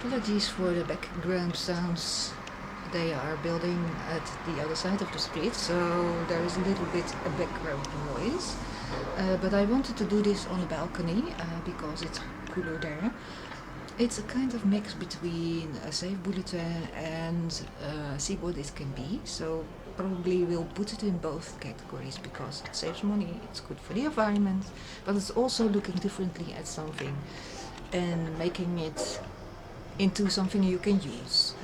Apologies for the background sounds. They are building at the other side of the street, so there is a little bit of background noise. But I wanted to do this on the balcony because it's cooler there. It's a kind of mix between a safe bulletin and see what it can be. So probably we'll put it in both categories because it saves money, it's good for the environment, but it's also looking differently at something and making it into something you can use.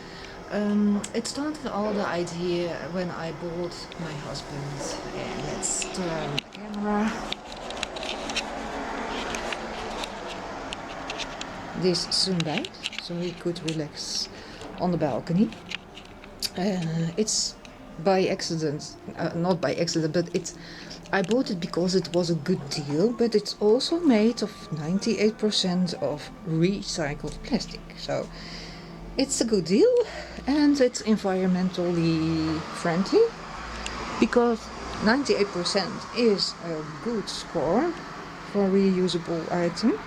It started all the idea when I bought my husband, and let's turn the camera. This sun-bleached, so he could relax on the balcony. It's by accident, not by accident, but I bought it because it was a good deal, but it's also made of 98% of recycled plastic. So it's a good deal and it's environmentally friendly because 98% is a good score for a reusable item.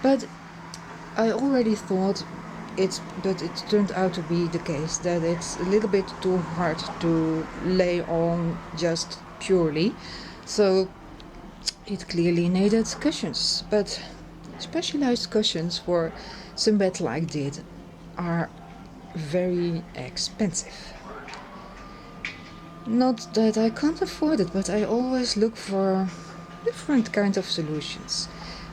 But I already thought but it turned out to be the case that it's a little bit too hard to lay on just purely, so it clearly needed cushions. But specialized cushions for some bed like this are very expensive. Not that I can't afford it, but I always look for different kinds of solutions.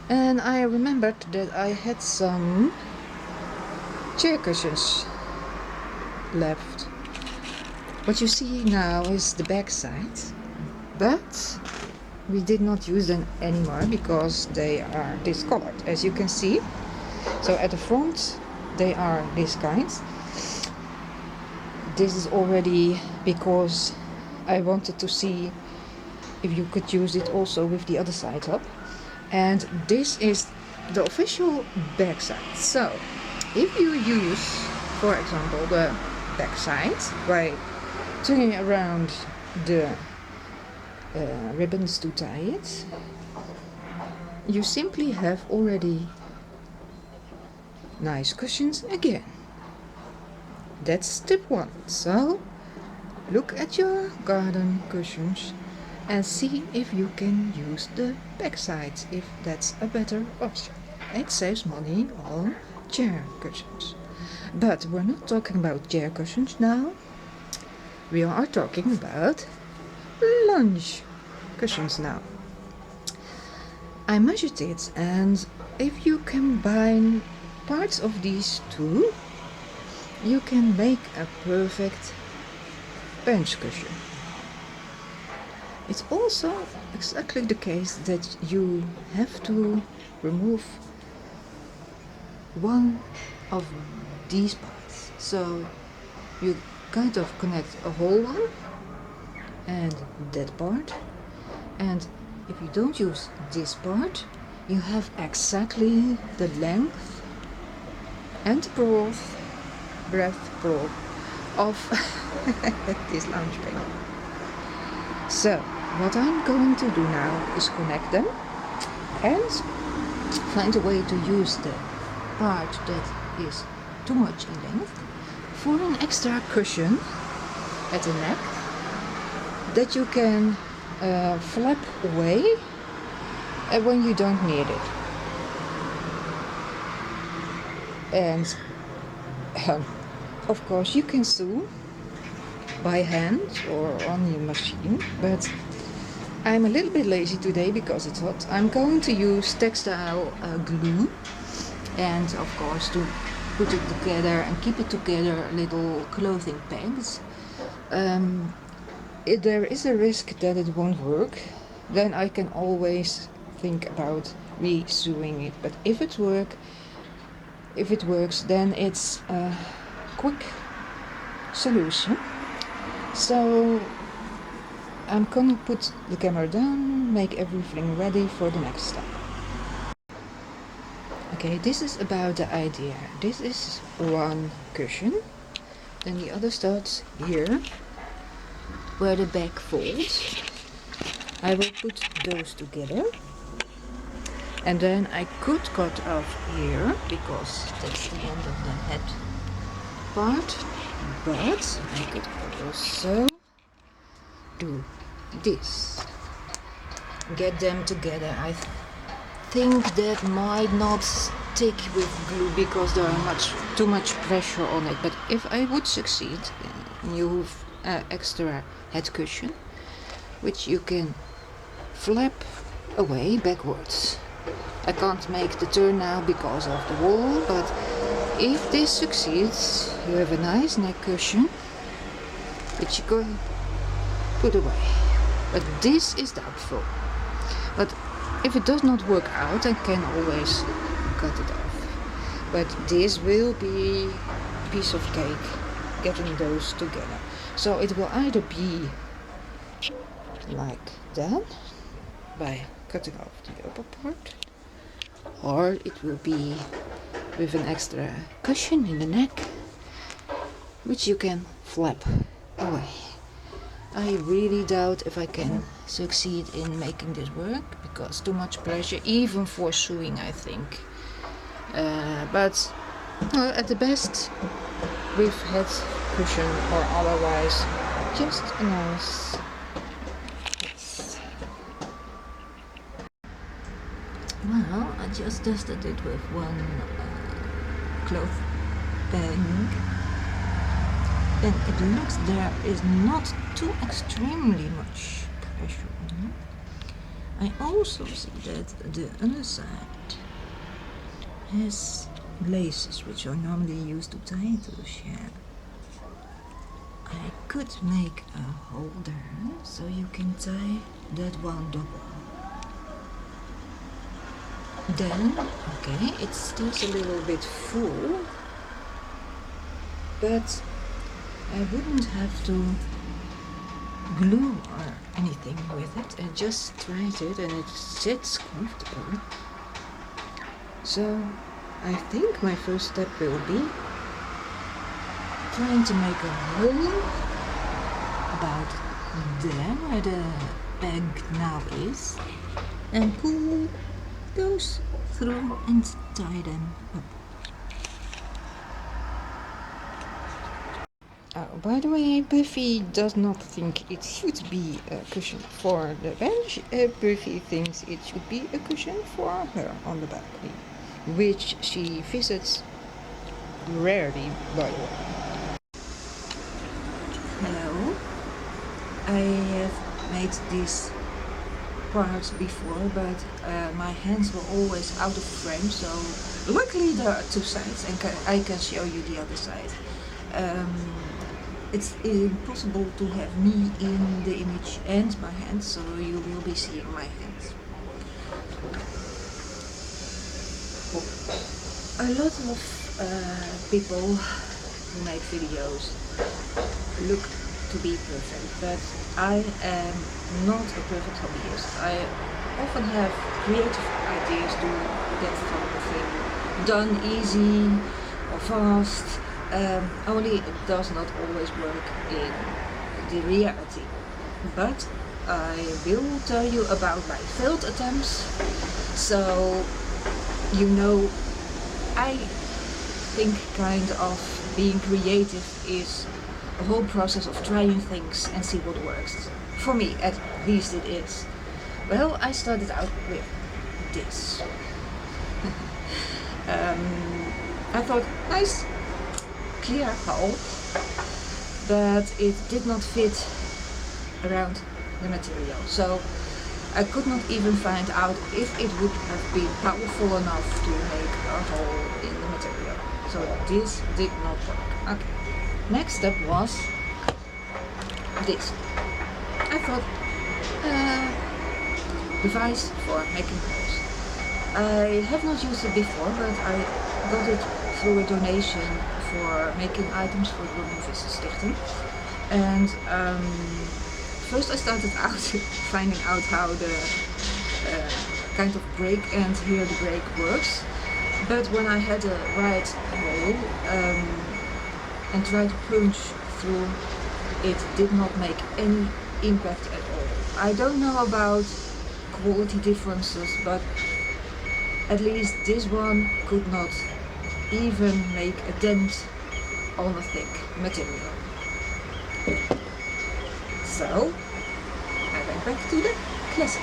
And I remembered that I had some chair cushions left. What you see now is the back side, but we did not use them anymore because they are discolored, as you can see. So at the front they are this kind. This is already because I wanted to see if you could use it also with the other side up. And this is the official back side. So if you use, for example, the back side by turning around the ribbons to tie it, you simply have already nice cushions again. That's step one. So look at your garden cushions and see if you can use the back side, if that's a better option. It saves money on chair cushions. But we're not talking about chair cushions now. We are talking about lounge cushions now. I measured it, and if you combine parts of these two, you can make a perfect bench cushion. It's also exactly the case that you have to remove one of these parts. So you kind of connect a whole one and that part, and if you don't use this part, you have exactly the length and breadth of this lounge bed. So what I'm going to do now is connect them and find a way to use the part that is too much in length for an extra cushion at the neck that you can flap away when you don't need it. And of course you can sew by hand or on your machine, but I'm a little bit lazy today because it's hot. I'm going to use textile glue, and of course to put it together and keep it together little clothing pegs. If there is a risk that it won't work, then I can always think about re-sewing it. But if it works, then it's a quick solution. So I'm gonna put the camera down, make everything ready for the next step. Okay, this is about the idea. This is one cushion, then the other starts here where the back folds. I will put those together And then I could cut off here because that's the end of the head part, but I could also do this, get them together. I think that might not stick with glue because there are too much pressure on it, but if I would succeed, you have extra head cushion which you can flap away backwards. I can't make the turn now because of the wall, but if this succeeds, you have a nice neck cushion which you can put away. But this is doubtful. But if it does not work out, I can always cut it off. But this will be a piece of cake, getting those together. So it will either be like that, by cutting off the upper part, or it will be with an extra cushion in the neck, which you can flap away. I really doubt if I can succeed in making this work, because too much pressure, even for sewing, I think. But at the best, with head cushion or otherwise, just a nice. Well, I just dusted it with one cloth bag, and it looks there is not too extremely much pressure on it. I also see that the underside has laces which are normally used to tie to the shell. I could make a holder so you can tie that one double. Then, okay, it's still a little bit full, but I wouldn't have to glue or anything with it. I just tried it and it sits comfortable. So I think my first step will be trying to make a hole about there where the bag now is, and pull those through and tie them up. Oh, by the way, Buffy does not think it should be a cushion for the bench. Buffy thinks it should be a cushion for her on the balcony, which she visits rarely, by the way. Hello, I have made these parts before, but my hands were always out of frame, so luckily there are two sides and I can show you the other side. It's impossible to have me in the image and my hands, so you will be seeing my hands. A lot of people who make videos look to be perfect, but I am not a perfect hobbyist. I often have creative ideas to get photography done easy or fast, only it does not always work in the reality. But I will tell you about my failed attempts, so you know, I think kind of being creative is a whole process of trying things and see what works. For me, at least it is. Well, I started out with this. I thought, nice, clear hole, but it did not fit around the material. So I could not even find out if it would have been powerful enough to make a hole in the material. So this did not work. Okay. Next step was this. I thought, device for making holes. I have not used it before, but I got it through a donation for making items for the Women Visit Stichting. And first I started out finding out how the kind of brake and here the brake works. But when I had a right hole and tried to plunge through, it did not make any impact at all. I don't know about quality differences, but At least this one could not even make a dent on a thick material. So I went back to the classic.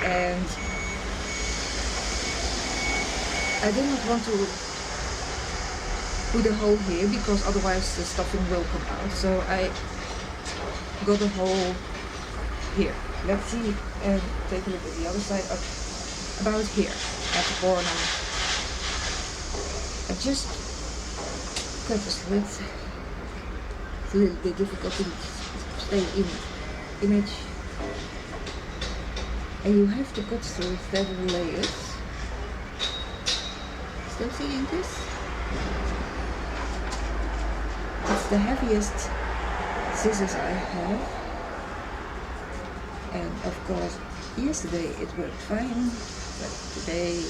And I did not want to put a hole here because otherwise the stuffing will come out. So I got a hole here. Let's see and take a look at the other side, about here at the corner. I just cut a slit. It's a little bit difficult to stay in image. And you have to cut through several layers. Still seeing this? It's the heaviest scissors I have. And of course, yesterday it worked fine, but today,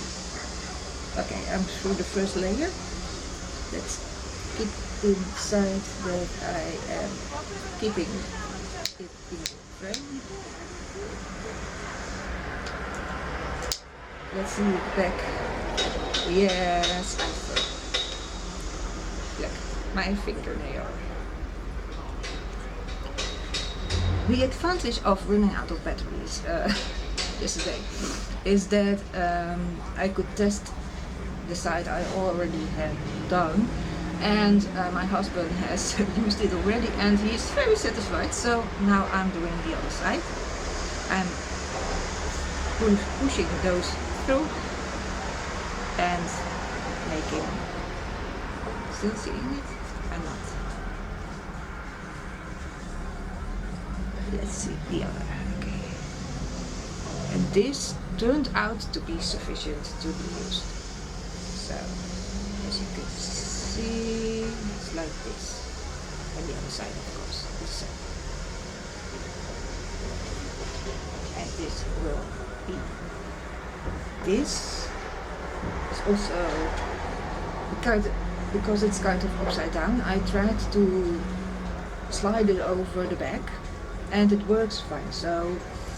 okay, I'm through the first layer. Let's keep inside that I am keeping it in the frame. Let's see it back. Yes, I'm through. Look, my fingernail. The advantage of running out of batteries yesterday is that I could test the side I already had done, and my husband has used it already and he's very satisfied. So now I'm doing the other side. I'm pushing those through and making, still seeing it? I'm not. Let's see the other, okay. And this turned out to be sufficient to be used. So, as you can see, it's like this. And the other side, of course, this side. And this will be. This is also because it's kind of upside down. I tried to slide it over the back, and it works fine. So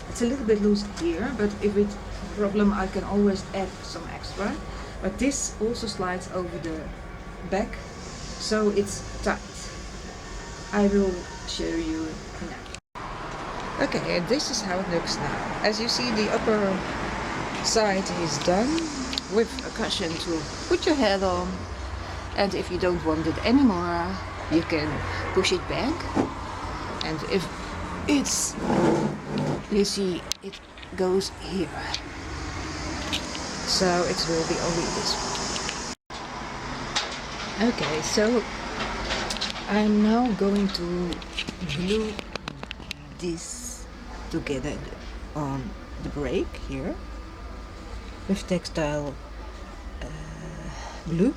it's a little bit loose here, but if it's a problem I can always add some extra. But this also slides over the back, so it's tight. I will show you now. Okay, and this is how it looks now. As you see, the upper side is done with a cushion to put your head on, and if you don't want it anymore, you can push it back. And if it's, you see, it goes here, so it will be only this one. Okay, so I'm now going to glue this together on the brake here with textile glue.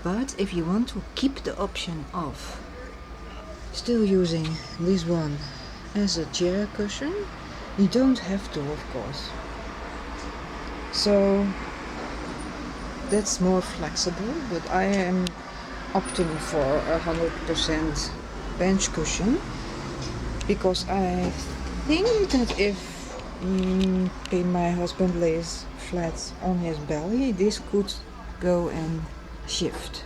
But if you want to keep the option of still using this one as a chair cushion, you don't have to, of course. So that's more flexible, but I am opting for 100% bench cushion because I think that if my husband lays flat on his belly, this could go and shift.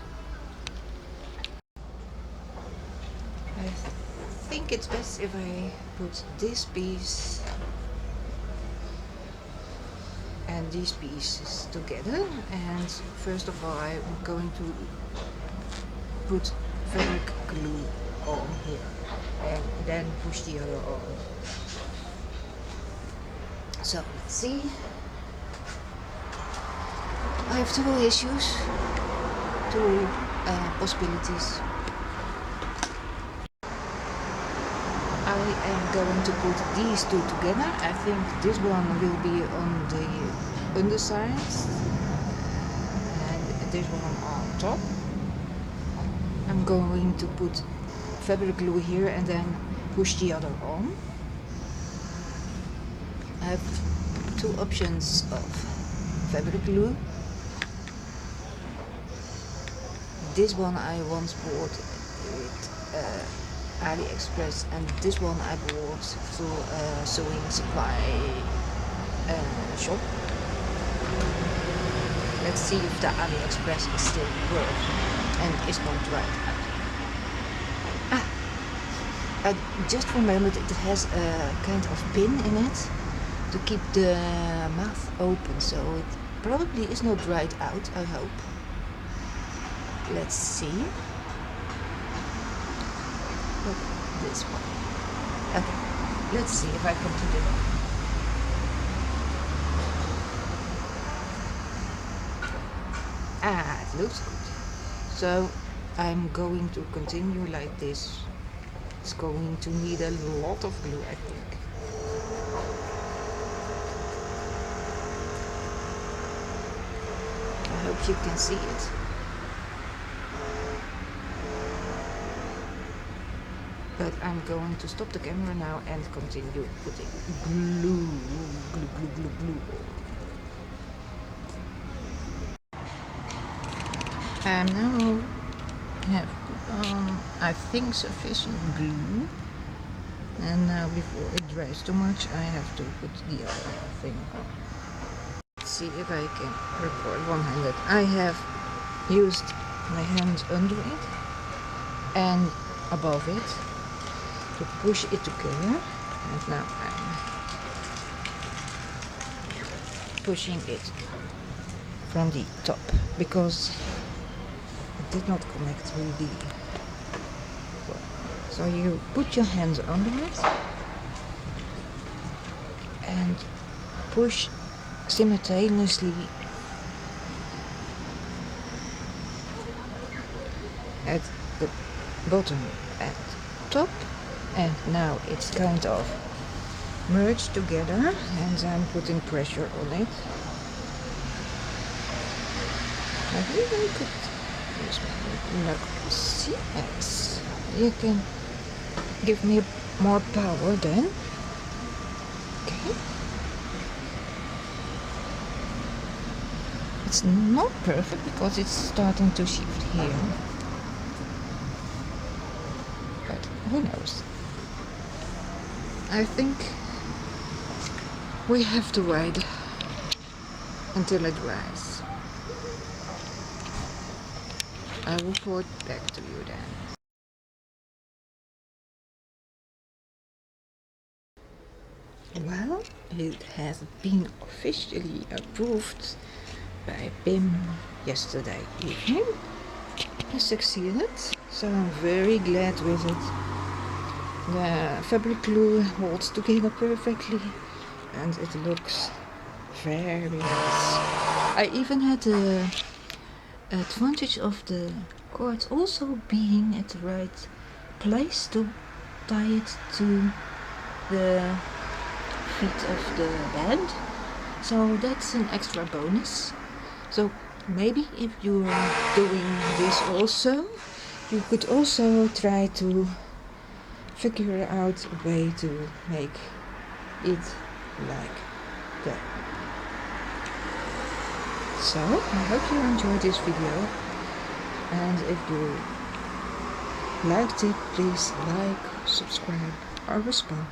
I think it's best if I put this piece and these pieces together, and first of all I'm going to put fabric glue on here and then push the other on. So let's see. I have two issues, two possibilities. I am going to put these two together. I think this one will be on the underside and this one on top. I'm going to put fabric glue here and then push the other on. I have two options of fabric glue. This one I once bought with AliExpress, and this one I bought through a sewing supply shop. Let's see if the AliExpress is still working and is not dried out. I just remembered it has a kind of pin in it to keep the mouth open, so it probably is not dried out, I hope. Let's see. Look, this one. Okay, let's see if I can put it on. It looks good. So I'm going to continue like this. It's going to need a lot of glue, I think. I hope you can see it. But I'm going to stop the camera now and continue putting glue. I now have put on, I think, sufficient glue. And now before it dries too much, I have to put the other thing on. Let's see if I can record one-handed. I have used my hands under it and above it to push it together, and now I'm pushing it from the top because it did not connect really well. So you put your hands under it and push simultaneously at the bottom and top, and now it's kind of merged together and I'm putting pressure on it. I think I could use my knuckles. Yes, you can give me more power then. Okay. It's not perfect because it's starting to shift here. But who knows? I think we have to wait until it dries. I will report back to you then. Well, it has been officially approved by Pim yesterday evening. I succeeded, so I'm very glad with it. The fabric glue holds together perfectly and it looks very nice. I even had the advantage of the cord also being at the right place to tie it to the feet of the band, so that's an extra bonus. So maybe if you're doing this also, you could also try to figure out a way to make it like that. So I hope you enjoyed this video, and if you liked it, please like, subscribe or respond.